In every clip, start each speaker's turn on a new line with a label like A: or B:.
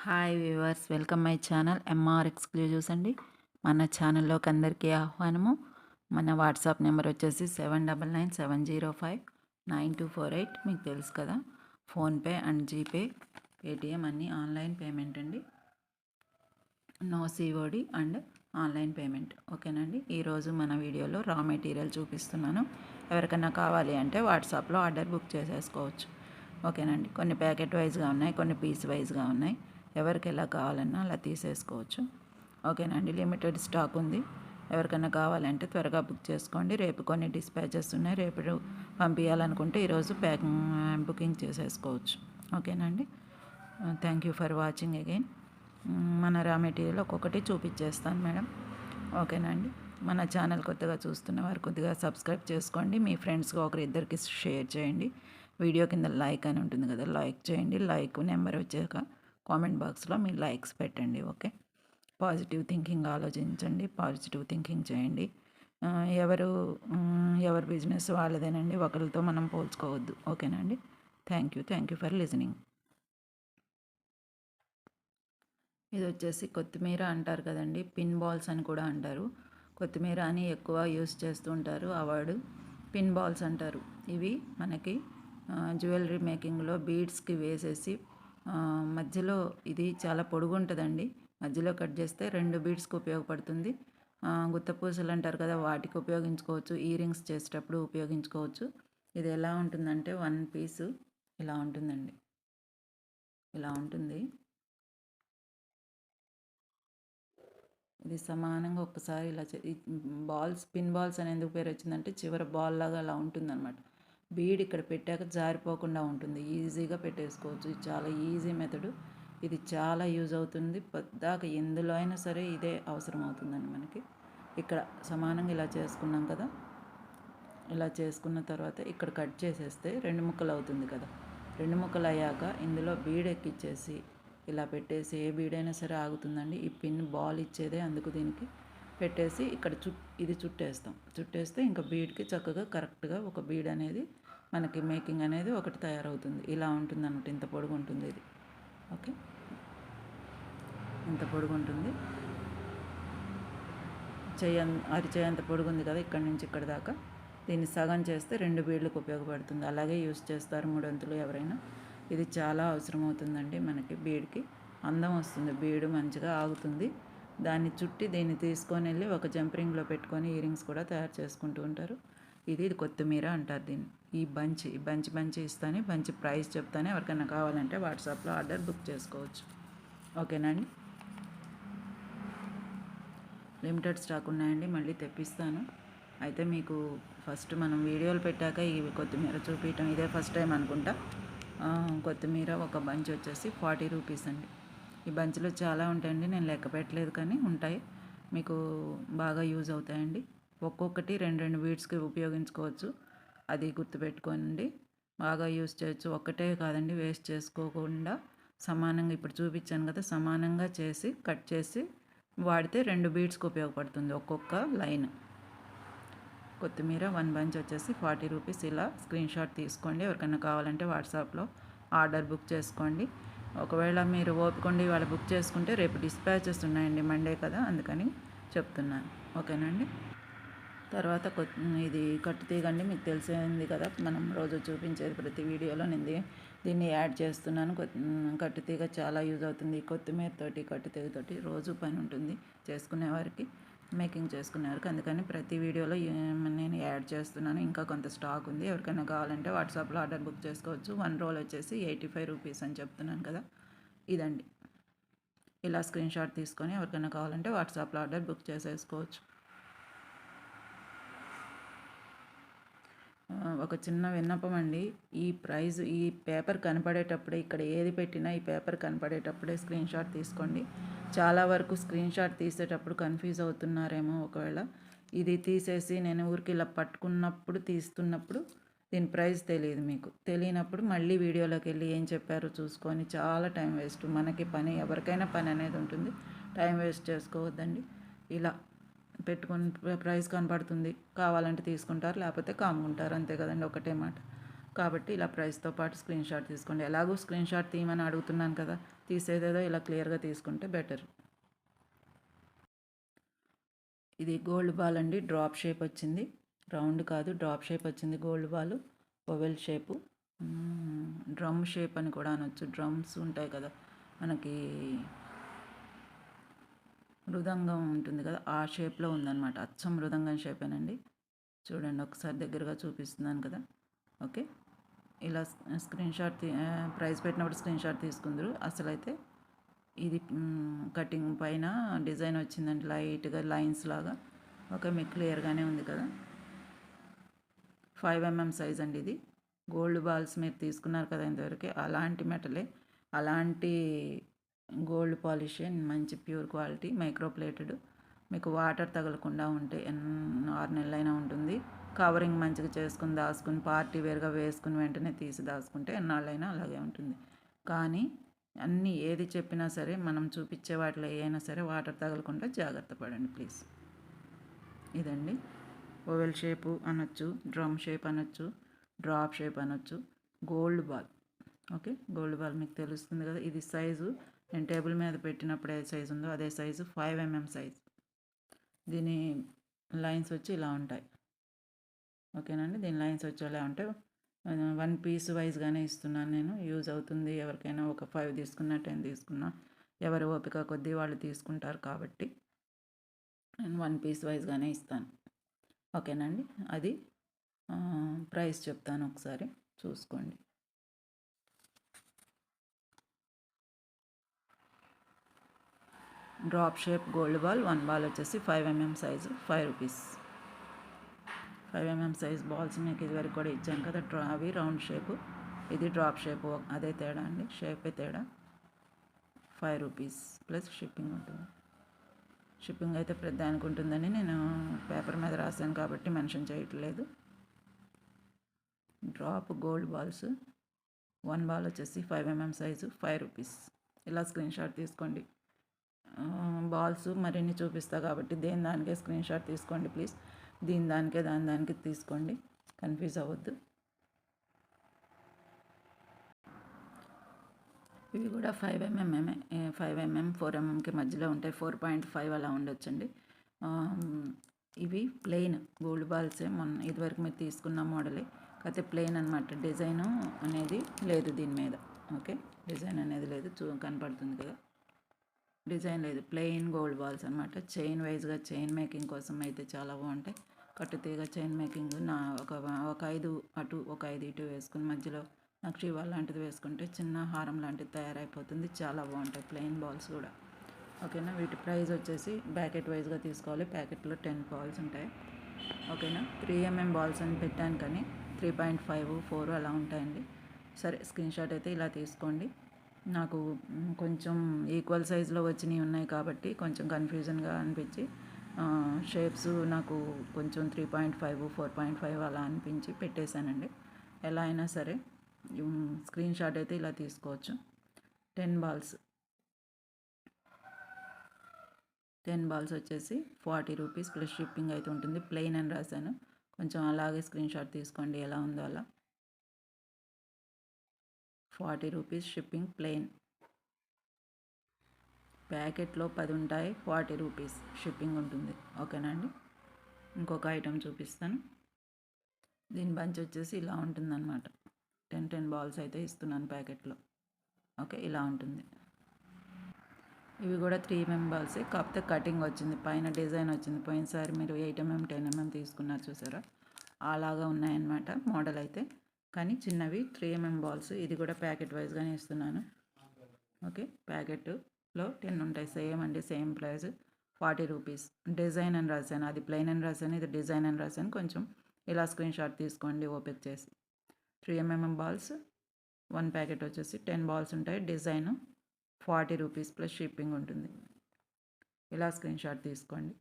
A: Hi viewers, welcome my channel MR exclusives అండి. మన ఛానల్లోకి అందరికీ ఆహ్వానము. మన వాట్సాప్ నెంబర్ వచ్చేసి 7997059248. మీకు తెలుసు కదా, ఫోన్పే అండ్ జీపే, పేటిఎం అన్నీ ఆన్లైన్ పేమెంట్ అండి. No COD and online payment. ఓకేనండి. ఈరోజు మన వీడియోలో రా మెటీరియల్ చూపిస్తున్నాను. ఎవరికైనా కావాలి అంటే వాట్సాప్లో ఆర్డర్ బుక్ చేసేసుకోవచ్చు. ఓకేనండి. కొన్ని ప్యాకెట్ వైజ్గా ఉన్నాయి, కొన్ని పీస్ వైజ్గా ఉన్నాయి. ఎవరికి ఎలా కావాలన్నా అలా తీసేసుకోవచ్చు. ఓకేనండి. లిమిటెడ్ స్టాక్ ఉంది. ఎవరికైనా కావాలంటే త్వరగా బుక్ చేసుకోండి. రేపు కొన్ని డిస్పాచెస్ ఉన్నాయి. రేపు పంపించాలనుకుంటే ఈరోజు బుకింగ్ చేసేసుకోవచ్చు. ఓకేనండి. Thank you for watching again. మన రా మెటీరియల్ ఒక్కొక్కటి చూపించేస్తాను మేడం. ఓకేనండి. మన ఛానల్ కొత్తగా చూస్తున్న వారు కొద్దిగా సబ్స్క్రైబ్ చేసుకోండి. మీ ఫ్రెండ్స్కి ఇద్దరికి షేర్ చేయండి. వీడియో కింద లైక్ అని ఉంటుంది కదా, లైక్ చేయండి. లైక్ నెంబర్ వచ్చాక కామెంట్ బాక్స్లో మీ లైక్స్ పెట్టండి. ఓకే. పాజిటివ్ థింకింగ్ ఆలోచించండి, పాజిటివ్ థింకింగ్ చేయండి. ఎవరు బిజినెస్ వాళ్ళదేనండి, ఒకరితో మనం పోల్చుకోవద్దు. ఓకేనండి. Thank you for listening. ఇది వచ్చేసి కొత్తిమీర అంటారు కదండి, పిన్ బాల్స్ అని కూడా అంటారు. కొత్తిమీర అని ఎక్కువ యూస్ చేస్తూ ఉంటారు, ఆ వర్డ్ పిన్ బాల్స్ అంటారు. ఇవి మనకి జ్యువెలరీ మేకింగ్లో బీడ్స్కి వేసేసి మధ్యలో ఇది చాలా పొడుగు ఉంటుందండి. మధ్యలో కట్ చేస్తే 2 బీడ్స్కి ఉపయోగపడుతుంది. గుత్తపూసలు అంటారు కదా, వాటికి ఉపయోగించుకోవచ్చు. ఇయర్ రింగ్స్ చేసేటప్పుడు ఉపయోగించుకోవచ్చు. ఇది ఎలా ఉంటుందంటే 1 పీసు ఇలా ఉంటుందండి. ఇలా ఉంటుంది. ఇది సమానంగా ఒక్కసారి ఇలా బాల్స్, పిన్ బాల్స్ అని ఎందుకు పేరు వచ్చిందంటే చివర బాల్ లాగా అలా ఉంటుందన్నమాట. బీడ్ ఇక్కడ పెట్టాక జారిపోకుండా ఉంటుంది. ఈజీగా పెట్టేసుకోవచ్చు. ఇది చాలా ఈజీ మెథడు. ఇది చాలా యూజ్ అవుతుంది. పద్దాక ఎందులో అయినా సరే ఇదే అవసరం అవుతుందండి మనకి. ఇక్కడ సమానంగా ఇలా చేసుకున్నాం కదా, ఇలా చేసుకున్న తర్వాత ఇక్కడ కట్ చేసేస్తే 2 ముక్కలు అవుతుంది కదా. 2 ముక్కలు అయ్యాక ఇందులో బీడ్ ఎక్కిచ్చేసి ఇలా పెట్టేసి, ఏ బీడైనా సరే ఆగుతుందండి. ఈ పిన్ బాల్ ఇచ్చేదే అందుకు. దీనికి పెట్టేసి ఇక్కడ ఇది చుట్టేస్తే ఇంకా బీడ్కి చక్కగా కరెక్ట్గా ఒక బీడ్ అనేది మనకి మేకింగ్ అనేది ఒకటి తయారవుతుంది. ఇలా ఉంటుంది అన్నట్టు. ఇంత పొడుగు ఉంటుంది ఇది. ఓకే. ఇంత పొడుగు ఉంటుంది. అరిచేయంత పొడుగు ఉంది కదా, ఇక్కడి నుంచి ఇక్కడ దాకా. దీన్ని సగం చేస్తే 2 బీడ్లకు ఉపయోగపడుతుంది. అలాగే యూస్ చేస్తారు 3 వంతులు ఎవరైనా. ఇది చాలా అవసరం అవుతుందండి మనకి. బీడ్కి అందం వస్తుంది, బీడు మంచిగా ఆగుతుంది. దాన్ని చుట్టి దీన్ని తీసుకొని వెళ్ళి ఒక జంపరింగ్లో పెట్టుకొని ఇయరింగ్స్ కూడా తయారు చేసుకుంటూ ఉంటారు. ఇది కొత్తిమీర అంటారు దీన్ని. ఈ బంచి ఇస్తాను. బంచి ప్రైస్ చెప్తాను. ఎవరికైనా కావాలంటే వాట్సాప్లో ఆర్డర్ బుక్ చేసుకోవచ్చు. ఓకేనండి. లిమిటెడ్ స్టాక్ ఉన్నాయండి, మళ్ళీ తెప్పిస్తాను. అయితే మీకు ఫస్ట్ మనం వీడియోలు పెట్టాక ఈ కొత్తిమీర చూపించడం ఇదే ఫస్ట్ టైం అనుకుంటా. కొత్తిమీర ఒక బంచ్ వచ్చేసి 40 రూపీస్ అండి. ఈ బంచ్లో చాలా ఉంటాయండి, నేను లెక్క పెట్టలేదు కానీ ఉంటాయి. మీకు బాగా యూజ్ అవుతాయండి. ఒక్కొక్కటి 2 బీడ్స్కి ఉపయోగించుకోవచ్చు. అది గుర్తుపెట్టుకోండి. బాగా యూజ్ చేయొచ్చు. ఒక్కటే కాదండి, వేస్ట్ చేసుకోకుండా సమానంగా ఇప్పుడు చూపించాను కదా, సమానంగా చేసి కట్ చేసి వాడితే 2 బీడ్స్కి ఉపయోగపడుతుంది ఒక్కొక్క లైన్. కొత్తిమీర 1 బంచ్ వచ్చేసి 40 రూపీస్. ఇలా స్క్రీన్ షాట్ తీసుకోండి. ఎవరికైనా కావాలంటే వాట్సాప్లో ఆర్డర్ బుక్ చేసుకోండి. ఒకవేళ మీరు ఓపికండి వాళ్ళు బుక్ చేసుకుంటే రేపు డిస్పాచెస్ ఉన్నాయండి, మండే కదా, అందుకని చెప్తున్నాను. ఓకేనండి. తర్వాత ఇది కట్టుతీగండి. మీకు తెలిసింది కదా, మనం రోజు చూపించేది ప్రతి వీడియోలో నేను దీన్ని యాడ్ చేస్తున్నాను. కట్టుతీగ చాలా యూజ్ అవుతుంది. కొత్తిమీరతోటి కట్టుతీగతోటి రోజు పని ఉంటుంది చేసుకునేవారికి, మేకింగ్ చేసుకునేవారికి. అందుకని ప్రతి వీడియోలో నేను యాడ్ చేస్తున్నాను. ఇంకా కొంత స్టాక్ ఉంది. ఎవరికైనా కావాలంటే వాట్సాప్లో ఆర్డర్ బుక్ చేసుకోవచ్చు. 1 రోల్ వచ్చేసి 85 రూపీస్ అని చెప్తున్నాను కదా, ఇదండి. ఇలా స్క్రీన్ షాట్ తీసుకొని ఎవరికైనా కావాలంటే వాట్సాప్లో ఆర్డర్ బుక్ చేసేసుకోవచ్చు. ఒక చిన్న విన్నపం అండి. ఈ పేపర్ కనపడేటప్పుడే, ఇక్కడ ఏది పెట్టినా ఈ పేపర్ కనపడేటప్పుడే స్క్రీన్ షాట్ తీసుకోండి. చాలా వరకు స్క్రీన్ షాట్ తీసేటప్పుడు కన్ఫ్యూజ్ అవుతున్నారేమో. ఒకవేళ ఇది తీసేసి నేను ఊరికి ఇలా తీస్తున్నప్పుడు దీని ప్రైస్ తెలియదు. మీకు తెలియనప్పుడు మళ్ళీ వీడియోలోకి వెళ్ళి ఏం చెప్పారో చూసుకొని చాలా టైం వేస్ట్. మనకి పని, ఎవరికైనా పని అనేది ఉంటుంది. టైం వేస్ట్ చేసుకోవద్దండి. ఇలా పెట్టుకుని ప్రైస్ కనపడుతుంది, కావాలంటే తీసుకుంటారు, లేకపోతే కాముకుంటారు, అంతే కదండి. ఒకటే మాట. కాబట్టి ఇలా ప్రైస్తో పాటు స్క్రీన్ షాట్ తీసుకోండి. ఎలాగో స్క్రీన్ షాట్ తీయమని అడుగుతున్నాను కదా, తీసేదేదో ఇలా క్లియర్గా తీసుకుంటే బెటర్. ఇది గోల్డ్ బాల్ అండి, డ్రాప్ షేప్ వచ్చింది, రౌండ్ కాదు డ్రాప్ షేప్ వచ్చింది gold ball, oval shape, drum shape అని కూడా అనొచ్చు. డ్రమ్స్ ఉంటాయి కదా మనకి, మృదంగం ఉంటుంది కదా ఆ షేప్లో ఉందన్నమాట. అచ్చం మృదంగం షేపేనండి. చూడండి ఒకసారి దగ్గరగా చూపిస్తున్నాను కదా. ఓకే, ఇలా స్క్రీన్ షాట్ ప్రైస్ పెట్టినప్పుడు స్క్రీన్ షాట్ తీసుకుందరు. అసలు అయితే ఇది కటింగ్ పైన డిజైన్ వచ్చిందండి లైట్గా లైన్స్ లాగా. ఓకే, మీకు క్లియర్గానే ఉంది కదా. 5mm సైజ్ అండి ఇది. గోల్డ్ బాల్స్ మీరు తీసుకున్నారు కదా ఇంతవరకు, అలాంటి మెటలే, అలాంటి గోల్డ్ పాలిష్, మంచి ప్యూర్ క్వాలిటీ, మైక్రో ప్లేటెడ్. మీకు వాటర్ తగలకుండా ఉంటే 6 నెలలైనా ఉంటుంది. కవరింగ్ మంచిగా చేసుకుని దాచుకుని పార్టీ వేర్గా వేసుకుని వెంటనే తీసి దాచుకుంటే ఎన్నాళ్ళైనా అలాగే ఉంటుంది. కానీ అన్నీ ఏది చెప్పినా సరే మనం చూపించే వాటిలో ఏదైనా సరే వాటర్ తగలకుండా జాగ్రత్త పడండి ప్లీజ్. ఇదండి ఓవెల్ షేపు అనొచ్చు, డ్రమ్ షేప్ అనొచ్చు, డ్రాప్ షేప్ అనొచ్చు, gold ball. Okay, gold ball మీకు తెలుస్తుంది కదా. ఇది సైజు నేను టేబుల్ మీద పెట్టినప్పుడు ఏ సైజు ఉందో అదే సైజు, 5mm సైజు. దీని లైన్స్ వచ్చి ఇలా ఉంటాయి. ఓకేనండి, దీని లైన్స్ వచ్చి ఇలా ఉంటాయి. 1 పీస్ వైజ్గానే ఇస్తున్నాను నేను, యూజ్ అవుతుంది ఎవరికైనా. ఒక 5 తీసుకున్నా 10 తీసుకున్నా ఎవరి ఓపిక కొద్దీ వాళ్ళు తీసుకుంటారు కాబట్టి నేను 1 పీస్ వైజ్గానే ఇస్తాను. ఓకేనండి, అది ప్రైస్ చెప్తాను ఒకసారి చూసుకోండి. Drop shape gold ball 1 ball వచ్చేసి 5mm size, 5 rupees. 5mm size balls మీకు ఇదివరకు కూడా ఇచ్చాను కదా, అవి రౌండ్ షేపు, ఇది డ్రాప్ షేపు, అదే తేడా అండి, షేపే తేడా. 5 రూపీస్ ప్లస్ షిప్పింగ్ ఉంటుంది. షిప్పింగ్ అయితే ప్రతిదానికి ఉంటుందని నేను పేపర్ మీద రాశాను కాబట్టి మెన్షన్ చేయట్లేదు. డ్రాప్ గోల్డ్ బాల్స్ 1 బాల్ వచ్చేసి 5mm సైజు, 5 రూపీస్. ఇలా స్క్రీన్ షాట్ తీసుకోండి. బాల్స్ మరిన్ని చూపిస్తా కాబట్టి దేని దానికే స్క్రీన్ షాట్ తీసుకోండి ప్లీజ్. దీని దానికే దానికి తీసుకోండి, కన్ఫ్యూజ్ అవ్వద్దు. ఇవి కూడా 5mm, 5mm 4mmకి మధ్యలో ఉంటాయి. 4.5 అలా ఉండొచ్చండి. ఇవి ప్లెయిన్ గోల్డ్ బాల్సే, మొన్న ఇదివరకు మీరు తీసుకున్న మోడలే, కాకపోతే ప్లెయిన్ అనమాట. డిజైను అనేది లేదు దీని మీద. ఓకే, డిజైన్ అనేది లేదు, కనపడుతుంది కదా, డిజైన్ లేదు, ప్లెయిన్ గోల్డ్ బాల్స్ అనమాట. చైన్ వైజ్గా చైన్ మేకింగ్ కోసం అయితే చాలా బాగుంటాయి. కట్టుతీగ చైన్ మేకింగ్ ఒక 5 అటు ఒక 5 ఇటు వేసుకుని మధ్యలో నక్షీవా లాంటిది వేసుకుంటే చిన్న హారం లాంటిది తయారైపోతుంది. చాలా బాగుంటాయి ప్లెయిన్ బాల్స్ కూడా. ఓకేనా, వీటి ప్రైస్ వచ్చేసి ప్యాకెట్ వైజ్గా తీసుకోవాలి. ప్యాకెట్లో 10 బాల్స్ ఉంటాయి. ఓకేనా, 3mm బాల్స్ అని పెట్టాను కానీ 3.5, 4 అలా ఉంటాయండి. సరే, స్క్రీన్ షాట్ అయితే ఇలా తీసుకోండి. నాకు కొంచెం ఈక్వల్ సైజులో వచ్చినవి ఉన్నాయి కాబట్టి కొంచెం కన్ఫ్యూజన్గా అనిపించి షేప్స్ నాకు కొంచెం 3.5, 4.5 అలా అనిపించి పెట్టేశానండి. ఎలా అయినా సరే స్క్రీన్ షాట్ అయితే ఇలా తీసుకోవచ్చు. 10 బాల్స్, 10 బాల్స్ వచ్చేసి 40 రూపీస్ ప్లస్ షిప్పింగ్ అయితే ఉంటుంది. ప్లెయిన్ అని రాశాను, కొంచెం అలాగే స్క్రీన్ షాట్ తీసుకోండి ఎలా ఉందో అలా. 40 రూపీస్ షిప్పింగ్ ప్లెయిన్. ప్యాకెట్లో 10 ఉంటాయి, 40 రూపీస్ షిప్పింగ్ ఉంటుంది. ఓకేనా అండి, ఇంకొక ఐటెం చూపిస్తాను. దీని బంచ్ వచ్చేసి ఇలా ఉంటుందన్నమాట. 10 బాల్స్ అయితే ఇస్తున్నాను ప్యాకెట్లో. ఓకే, ఇలా ఉంటుంది. ఇవి కూడా 3mm బాల్సే, కాకపోతే కటింగ్ వచ్చింది, పైన డిజైన్ వచ్చింది. పోయినసారి మీరు 8mm 10mm తీసుకున్నారు చూసారా, అలాగా ఉన్నాయన్నమాట మోడల్ అయితే. కానీ చిన్నవి 3mm బాల్స్. ఇది కూడా ప్యాకెట్ వైజ్గానే ఇస్తున్నాను. ఓకే, ప్యాకెట్లో 10 ఉంటాయి, సేమ్ అండి, సేమ్ ప్రైస్ 40 రూపీస్. డిజైన్ అని రాశాను, అది ప్లెయిన్ అని రాశాను, ఇది డిజైన్ అని రాశాను. కొంచెం ఇలా స్క్రీన్ షాట్ తీసుకోండి ఓపిక చేసి. 3mm బాల్స్ 1 ప్యాకెట్ వచ్చేసి 10 బాల్స్ ఉంటాయి. డిజైన్ 40 రూపీస్ ప్లస్ షిప్పింగ్ ఉంటుంది. ఇలా స్క్రీన్ షాట్ తీసుకోండి.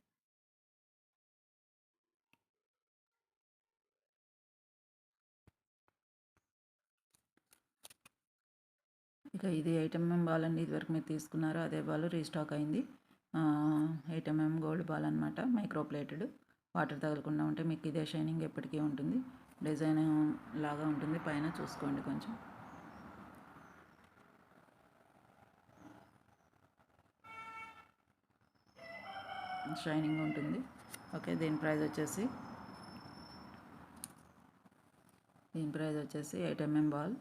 A: ఇక ఇది 8mm బాల్ అండి, ఇదివరకు మీరు తీసుకున్నారో అదే బాల్ రీస్టాక్ అయింది. 8mm గోల్డ్ బాల్ అనమాట, మైక్రో ప్లేటెడ్. వాటర్ తగలకుండా ఉంటే మీకు ఇదే షైనింగ్ ఎప్పటికీ ఉంటుంది. డిజైన్ లాగా ఉంటుంది, పైన చూసుకోండి కొంచెం. షైనింగ్ ఉంటుంది. ఓకే, దీని ప్రైస్ వచ్చేసి 8 mm బాల్.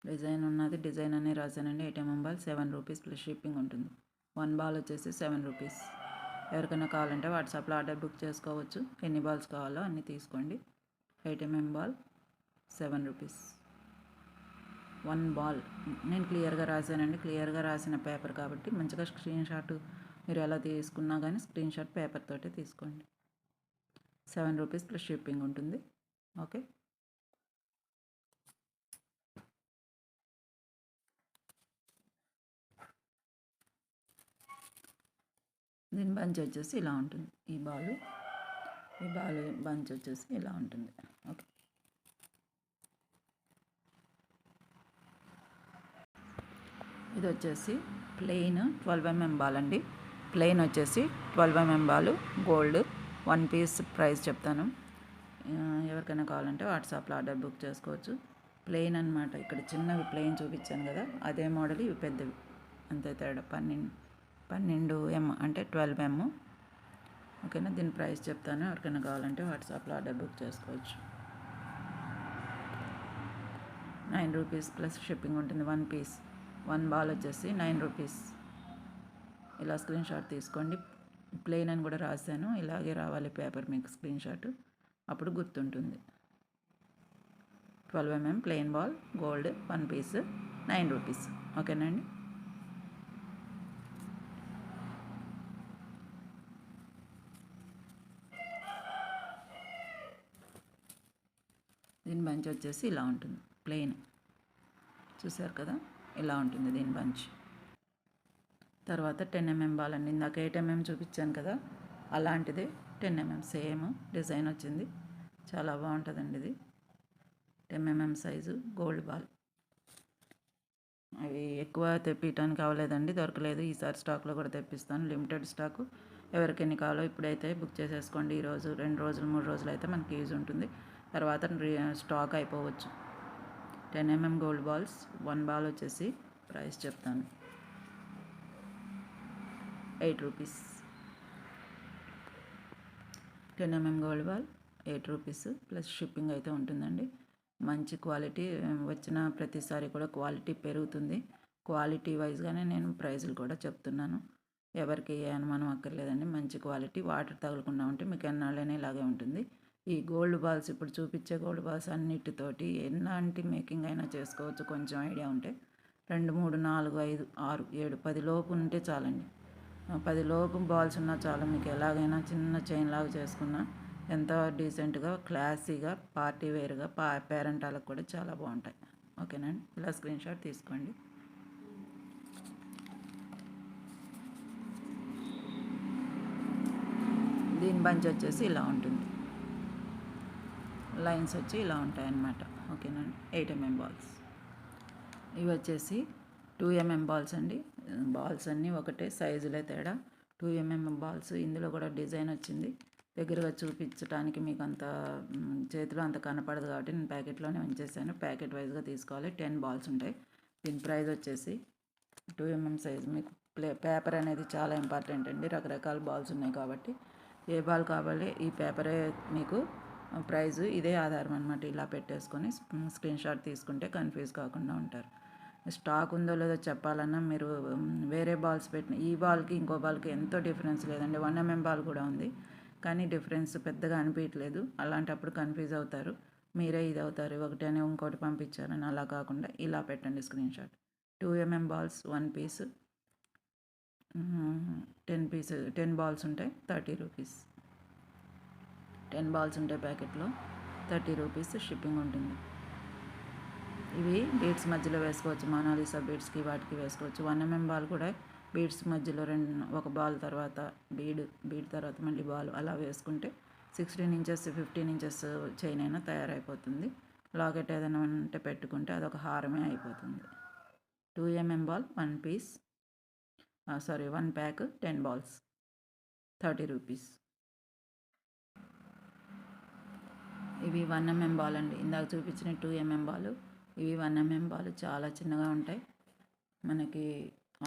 A: డిజైన్ ఉన్నది, డిజైన్ అని రాశానండి. 8 mm ball 7 rupees plus shipping ఉంటుంది. 1 బాల్ వచ్చేసి 7 రూపీస్. ఎవరికైనా కావాలంటే వాట్సాప్లో ఆర్డర్ బుక్ చేసుకోవచ్చు. ఎన్ని బాల్స్ కావాలో అన్నీ తీసుకోండి. 8 mm బాల్ 7 రూపీస్. 1 బాల్ నేను క్లియర్గా రాశానండి. క్లియర్గా రాసిన పేపర్ కాబట్టి మంచిగా స్క్రీన్ షాట్ మీరు ఎలా తీసుకున్నా కానీ స్క్రీన్ షాట్ పేపర్ తోటే తీసుకోండి. 7 రూపీస్ ప్లస్ షిప్పింగ్ ఉంటుంది. ఓకే, దీని బంచ్ వచ్చేసి ఇలా ఉంటుంది. ఈ బాల్ బంచ్ వచ్చేసి ఇలా ఉంటుంది. ఓకే, ఇది వచ్చేసి ప్లెయిన్ 12 mm బాల్ అండి. ప్లెయిన్ వచ్చేసి 12 mm ball gold. 1 piece price చెప్తాను. ఎవరికైనా కావాలంటే వాట్సాప్లో ఆర్డర్ బుక్ చేసుకోవచ్చు. ప్లెయిన్ అనమాట. ఇక్కడ చిన్నవి ప్లెయిన్ చూపించాను కదా, అదే మోడల్ ఇవి పెద్దవి, అంతే తేడా. 12 M అంటే 12 M. ఓకేనా, దీని ప్రైస్ చెప్తాను. ఎవరికైనా కావాలంటే వాట్సాప్లో ఆర్డర్ బుక్ చేసుకోవచ్చు. 9 రూపీస్ ప్లస్ షిప్పింగ్ ఉంటుంది. 1 పీస్ 1 బాల్ వచ్చేసి 9 రూపీస్. ఇలా స్క్రీన్ షాట్ తీసుకోండి. ప్లెయిన్ అని కూడా రాశాను, ఇలాగే రావాలి పేపర్ మీకు స్క్రీన్ షాట్, అప్పుడు గుర్తుంటుంది. 12 mm plain ball gold 1 piece 9 rupees. ఓకేనండి. దీని బంచ్ వచ్చేసి ఇలా ఉంటుంది. ప్లెయిన్ చూసారు కదా, ఇలా ఉంటుంది దీని బంచ్. తర్వాత 10 mm బాల్ అండి. ఇందాక 8 mm చూపించాను కదా, అలాంటిదే 10 mm సేమ్ డిజైన్ వచ్చింది. చాలా బాగుంటుందండి ఇది. 10 mm సైజు గోల్డ్ బాల్. అవి ఎక్కువ తెప్పించడానికి అవ్వలేదండి, దొరకలేదు. ఈసారి స్టాక్లో కూడా తెప్పిస్తాను, లిమిటెడ్ స్టాకు. ఎవరికి ఎన్ని కావాలో ఇప్పుడైతే బుక్ చేసేసుకోండి. ఈరోజు 2 రోజులు 3 రోజులు అయితే మనకి యూజ్ ఉంటుంది. తర్వాత స్టాక్ అయిపోవచ్చు. 10 mm గోల్డ్ బాల్స్. 1 బాల్ వచ్చేసి ప్రైస్ చెప్తాను, 8 rupees. 10 mm gold ball 8 rupees plus shipping అయితే ఉంటుందండి. మంచి క్వాలిటీ, వచ్చిన ప్రతిసారి కూడా క్వాలిటీ పెరుగుతుంది. క్వాలిటీ వైజ్గానే నేను ప్రైజులు కూడా చెప్తున్నాను. ఎవరికి ఏ అనుమానం అక్కర్లేదండి. మంచి క్వాలిటీ, వాటర్ తగలకుండా ఉంటే మీకు ఎన్నాళ్ళైనా ఇలాగే ఉంటుంది. ఈ గోల్డ్ బాల్స్, ఇప్పుడు చూపించే గోల్డ్ బాల్స్ అన్నిటితోటి ఎలాంటి మేకింగ్ అయినా చేసుకోవచ్చు, కొంచెం ఐడియా ఉంటే. 2 3 4 5 6 7 10 లోపు ఉంటే చాలండి. 10 లోపు బాల్స్ ఉన్నా చాలు, మీకు ఎలాగైనా చిన్న చైన్ లాగా చేసుకున్నా ఎంతో డీసెంట్గా, క్లాసీగా, పార్టీ వేర్గా, పేరెంట్ వాళ్ళకి కూడా చాలా బాగుంటాయి. ఓకేనండి, ఇలా స్క్రీన్ షాట్ తీసుకోండి. దీని బంచ్ వచ్చేసి ఇలా ఉంటుంది. లైన్స్ వచ్చి ఇలా ఉంటాయి అన్నమాట. ఓకేనండి, 8 mm బాల్స్. ఇవి వచ్చేసి 2 mm బాల్స్ అండి. బాల్స్ అన్నీ ఒకటే, సైజులే తేడా. 2 mm బాల్స్. ఇందులో కూడా డిజైన్ వచ్చింది. దగ్గరగా చూపించడానికి మీకు అంత చేతిలో అంత కనపడదు కాబట్టి నేను ప్యాకెట్లోనే ఉంచేసాను. ప్యాకెట్ వైజ్గా తీసుకోవాలి. 10 బాల్స్ ఉంటాయి. దీని ప్రైస్ వచ్చేసి 2 mm సైజు. మీకు పేపర్ అనేది చాలా ఇంపార్టెంట్ అండి. రకరకాల బాల్స్ ఉన్నాయి కాబట్టి ఏ బాల్ కావాలి, ఈ పేపరే మీకు ప్రైజు, ఇదే ఆధారం అనమాట. ఇలా పెట్టేసుకొని స్క్రీన్ షాట్ తీసుకుంటే కన్ఫ్యూజ్ కాకుండా ఉంటారు. స్టాక్ ఉందో లేదో చెప్పాలన్నా మీరు వేరే బాల్స్ పెట్టిన, ఈ బాల్కి ఇంకో బాల్కి ఎంతో డిఫరెన్స్ లేదండి. 1 mm బాల్ కూడా ఉంది, కానీ డిఫరెన్స్ పెద్దగా అనిపించట్లేదు. అలాంటప్పుడు కన్ఫ్యూజ్ అవుతారు, మీరే ఇది అవుతారు, ఒకటి అని ఇంకోటి పంపించారని. అలా కాకుండా ఇలా పెట్టండి screenshot. 2 mm balls 1 piece. 10 balls ఉంటాయి, 30 రూపీస్. 10 బాల్స్ ఉంటాయి ప్యాకెట్లో, 30 రూపీస్ షిప్పింగ్ ఉంటుంది. ఇవి బీడ్స్ మధ్యలో వేసుకోవచ్చు, మోనాలిసా బీడ్స్కి వాటికి వేసుకోవచ్చు. 1 mm బాల్ కూడా బీడ్స్ మధ్యలో ఒక బాల్ తర్వాత బీడ్ తర్వాత మళ్ళీ బాల్ అలా వేసుకుంటే 16 ఇంచెస్ 15 ఇంచెస్ చైన్ అయినా తయారైపోతుంది. లాకెట్ ఏదైనా ఉంటే పెట్టుకుంటే అదొక హారమే అయిపోతుంది. 2 mm ball 1 piece, 1 pack 10 balls, 30 rupees. ఇవి 1 mm బాల్ అండి. ఇందాక చూపించిన 2 mm బాల్, ఇవి 1 mm బాల్. చాలా చిన్నగా ఉంటాయి, మనకి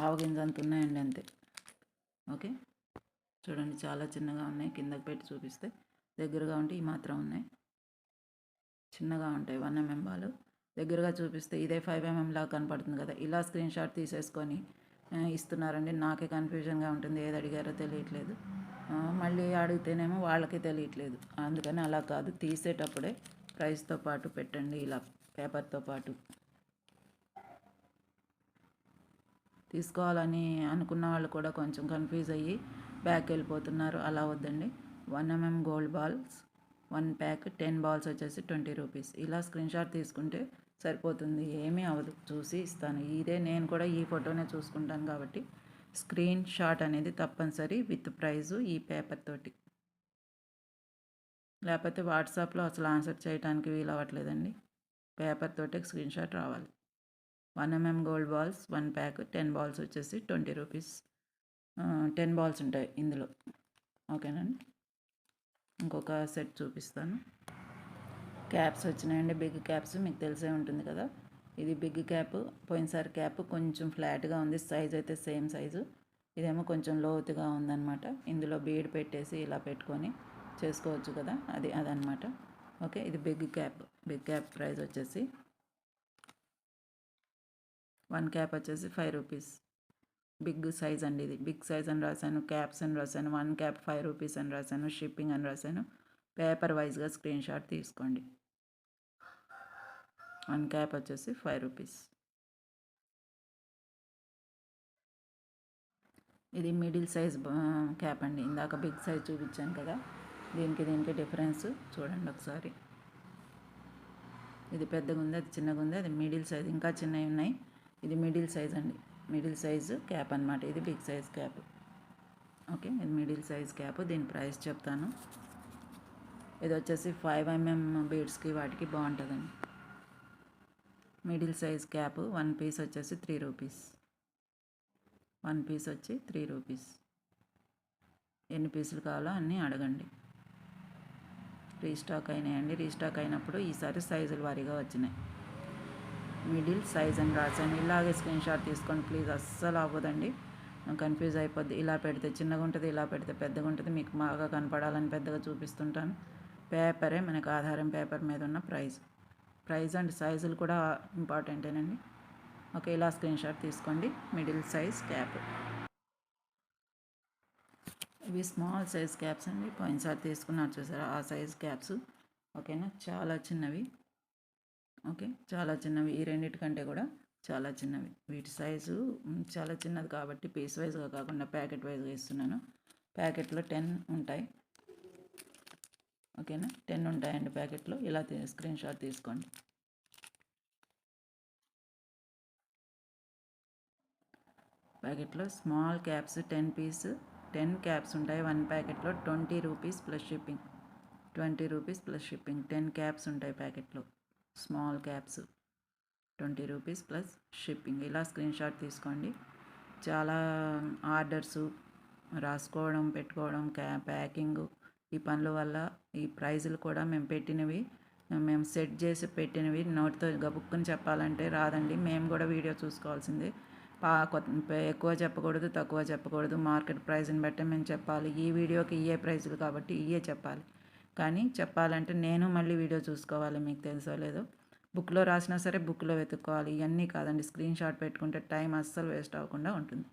A: ఆవగింజ అంత ఉన్నాయండి అంతే. ఓకే, చూడండి చాలా చిన్నగా ఉన్నాయి. కిందకి పెట్టి చూపిస్తే దగ్గరగా ఉంటే ఈ మాత్రం ఉన్నాయి, చిన్నగా ఉంటాయి 1 mm బాల్. దగ్గరగా చూపిస్తే ఇదే 5 mm లాగా కనపడుతుంది కదా, ఇలా స్క్రీన్ షాట్ తీసేసుకొని ఇస్తున్నారండి. నాకే కన్ఫ్యూజన్గా ఉంటుంది, ఏది అడిగారో తెలియట్లేదు. మళ్ళీ అడిగితేనేమో వాళ్ళకి తెలియట్లేదు. అందుకని అలా కాదు, తీసేటప్పుడే ప్రైస్తో పాటు పెట్టండి, ఇలా పేపర్తో పాటు. తీసుకోవాలని అనుకున్న వాళ్ళు కూడా కొంచెం కన్ఫ్యూజ్ అయ్యి బ్యాక్ వెళ్ళిపోతున్నారు. అలా వద్దండి. 1 mm gold balls 1 pack, 10 balls వచ్చేసి 20 రూపీస్. ఇలా స్క్రీన్ షాట్ తీసుకుంటే సరిపోతుంది, ఏమీ అవ్వదు. చూసి ఇస్తాను. ఇదే నేను కూడా ఈ ఫోటోనే చూసుకుంటాను కాబట్టి స్క్రీన్ షాట్ అనేది తప్పనిసరి విత్ ప్రైజు ఈ పేపర్ తోటి. లేకపోతే వాట్సాప్లో అసలు ఆన్సర్ చేయడానికి వీలు అవ్వట్లేదండి. పేపర్ తోటే స్క్రీన్ షాట్ రావాలి. 1 mm gold balls 1 pack, 10 balls వచ్చేసి 20 రూపీస్. 10 బాల్స్ ఉంటాయి ఇందులో. ఓకేనండి, ఇంకొక సెట్ చూపిస్తాను. క్యాప్స్ వచ్చినాయండి, బిగ్ క్యాప్స్. మీకు తెలిసే ఉంటుంది కదా, ఇది బిగ్ క్యాప్. పోయినసారి క్యాప్ కొంచెం ఫ్లాట్గా ఉంది, సైజ్ అయితే సేమ్ సైజు. ఇదేమో కొంచెం లోతుగా ఉందన్నమాట. ఇందులో బీడ్ పెట్టేసి ఇలా పెట్టుకొని చేసుకోవచ్చు కదా, అదనమాట. ఓకే, ఇది big cap. Big cap price వచ్చేసి 1 క్యాప్ వచ్చేసి 5 రూపీస్. బిగ్ సైజ్ అండి ఇది. బిగ్ సైజ్ అని రాశాను, క్యాప్స్ అని రాశాను, 1 క్యాప్ 5 రూపీస్ అని రాశాను, షిప్పింగ్ అని రాశాను. పేపర్ వైజ్గా స్క్రీన్ షాట్ తీసుకోండి. 1 క్యాప్ వచ్చేసి 5 రూపీస్. ఇది మిడిల్ సైజ్ క్యాప్ అండి. ఇందాక బిగ్ సైజ్ చూపించాను కదా, దీనికి డిఫరెన్స్ చూడండి ఒకసారి. ఇది పెద్దగా ఉంది, అది చిన్నగా ఉంది. అది మిడిల్ సైజ్, ఇంకా చిన్నవి ఉన్నాయి. ఇది మిడిల్ సైజ్ అండి, మిడిల్ సైజు క్యాప్ అనమాట. ఇది బిగ్ సైజ్ క్యాప్. ఓకే, ఇది మిడిల్ సైజ్ క్యాప్. దీని ప్రైస్ చెప్తాను. ఇది వచ్చేసి 5 mm బీడ్స్కి వాటికి బాగుంటుందండి. మిడిల్ సైజ్ క్యాప్ 1 పీస్ వచ్చేసి 3 రూపీస్. 1 పీస్ వచ్చి 3 రూపీస్. ఎన్ని పీసులు కావాలో అన్నీ అడగండి. రీస్టాక్ అయినాయండి. రీస్టాక్ అయినప్పుడు ఈసారి సైజుల వారీగా వచ్చినాయి. మిడిల్ సైజ్ అని రాశాను. ఇలాగే స్క్రీన్ షాట్ తీసుకోండి ప్లీజ్, అస్సలు అవ్వదండి, కన్ఫ్యూజ్ అయిపోద్ది. ఇలా పెడితే చిన్నగా ఉంటుంది, ఇలా పెడితే పెద్దగా ఉంటుంది. మీకు బాగా కనపడాలని పెద్దగా చూపిస్తుంటాను. పేపరే మనకు ఆధారం, పేపర్ మీద ఉన్న ప్రైజ్ అండ్ సైజులు కూడా ఇంపార్టెంటేనండి. ఓకే, ఇలా స్క్రీన్ షాట్ తీసుకోండి. Middle size cap. ఇవి స్మాల్ సైజ్ క్యాప్స్ అండి. పోయినసారి తీసుకున్నారు చూసారా, ఆ సైజ్ క్యాప్స్. ఓకేనా, చాలా చిన్నవి. ఓకే, చాలా చిన్నవి. ఈ రెండింటికంటే కూడా చాలా చిన్నవి. వీటి సైజు చాలా చిన్నది కాబట్టి పీస్ వైజ్గా కాకుండా ప్యాకెట్ వైజ్గా ఇస్తున్నాను. ప్యాకెట్లో 10 ఉంటాయి. ఓకేనా, 10 ఉంటాయండి ప్యాకెట్లో. ఇలా స్క్రీన్ షాట్ తీసుకోండి. ప్యాకెట్లో స్మాల్ క్యాప్స్ 10 పీస్, 10 క్యాప్స్ ఉంటాయి. 1 ప్యాకెట్లో 20 rupees plus shipping. 20 rupees plus shipping. 10 caps ఉంటాయి ప్యాకెట్లో, small caps 20 rupees plus shipping. ఇలా స్క్రీన్ షాట్ తీసుకోండి. చాలా ఆర్డర్సు రాసుకోవడం, పెట్టుకోవడం, ప్యాకింగ్, ఈ పనుల వల్ల ఈ ప్రైజులు కూడా మేము సెట్ చేసి పెట్టినవి నోటితో గబుక్కుని చెప్పాలంటే రాదండి. మేము కూడా వీడియో చూసుకోవాల్సిందే. ఎక్కువ చెప్పకూడదు, తక్కువ చెప్పకూడదు. మార్కెట్ ప్రైస్ని బట్టి మేము చెప్పాలి. ఈ వీడియోకి ఇయే ప్రైజులు కాబట్టి ఇయే చెప్పాలి. కానీ చెప్పాలంటే నేను మళ్ళీ వీడియో చూసుకోవాలి, మీకు తెలుసో లేదో. బుక్లో రాసినా సరే బుక్లో వెతుక్కోవాలి. ఇవన్నీ కాదండి, స్క్రీన్ షాట్ పెట్టుకుంటే టైం అస్సలు వేస్ట్ అవ్వకుండా ఉంటుంది.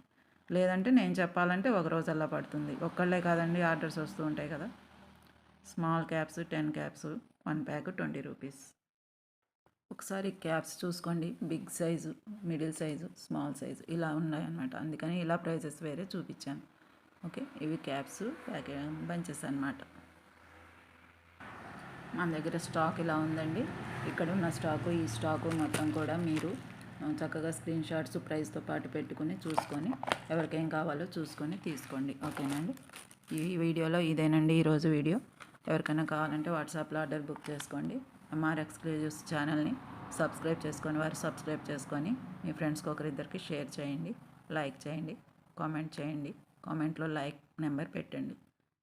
A: లేదంటే నేను చెప్పాలంటే ఒక రోజల్లా పడుతుంది. ఒక్కళ్ళే కాదండి, ఆర్డర్స్ వస్తూ ఉంటాయి కదా. Small caps 10 caps, 1 pack 20 rupees. ఒకసారి క్యాప్స్ చూసుకోండి. Big size, middle size, small size ఇలా ఉన్నాయన్నమాట. అందుకని ఇలా ప్రైజెస్ వేరే చూపించాను. ఓకే, ఇవి క్యాప్స్ బంచెస్ అన్నమాట. మన దగ్గర స్టాక్ ఇలా ఉందండి. ఇక్కడ ఉన్న స్టాకు, ఈ స్టాకు మొత్తం కూడా మీరు చక్కగా స్క్రీన్ షాట్స్ ప్రైస్తో పాటు పెట్టుకుని చూసుకొని ఎవరికేం కావాలో చూసుకొని తీసుకోండి. ఓకేనండి, ఈ వీడియోలో ఇదేనండి ఈరోజు వీడియో. ఎవరికైనా కావాలంటే వాట్సాప్లో ఆర్డర్ బుక్ చేసుకోండి. ఎంఆర్ ఎక్స్క్లూజివ్స్ ఛానల్ని సబ్స్క్రైబ్ చేసుకొని వారు సబ్స్క్రైబ్ చేసుకొని మీ ఫ్రెండ్స్కి ఒకరిద్దరికి షేర్ చేయండి, లైక్ చేయండి, కామెంట్ చేయండి. కామెంట్లో లైక్ నెంబర్ పెట్టండి.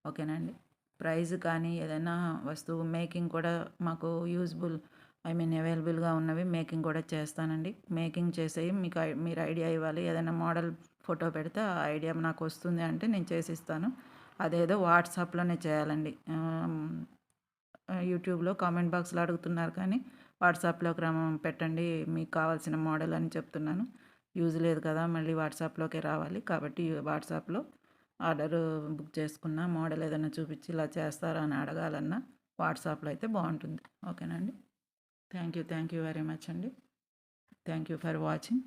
A: ఓకేనండి. ప్రైస్ కానీ ఏదైనా వస్తువు మేకింగ్ కూడా మాకు యూజ్బుల్ అవైలబుల్గా ఉన్నవి మేకింగ్ కూడా చేస్తానండి. మేకింగ్ చేసేవి మీకు మీరు ఐడియా ఇవ్వాలి. ఏదైనా మోడల్ ఫోటో పెడితే ఆ ఐడియా నాకు వస్తుంది అంటే నేను చేసిస్తాను. అదేదో వాట్సాప్లోనే చేయాలండి. యూట్యూబ్లో కామెంట్ బాక్స్లో అడుగుతున్నారు కానీ వాట్సాప్లో పెట్టండి మీకు కావాల్సిన మోడల్ అని చెప్తున్నాను. యూజ్ లేదు కదా, మళ్ళీ వాట్సాప్లోకే రావాలి. కాబట్టి వాట్సాప్లో ఆర్డర్ బుక్ చేసుకున్న మోడల్ ఏదైనా చూపించి ఇలా చేస్తారా అని అడగాలన్నా వాట్సాప్లో అయితే బాగుంటుంది. ఓకేనా అండి. థ్యాంక్ యూ వెరీ మచ్ అండి. Thank you for watching.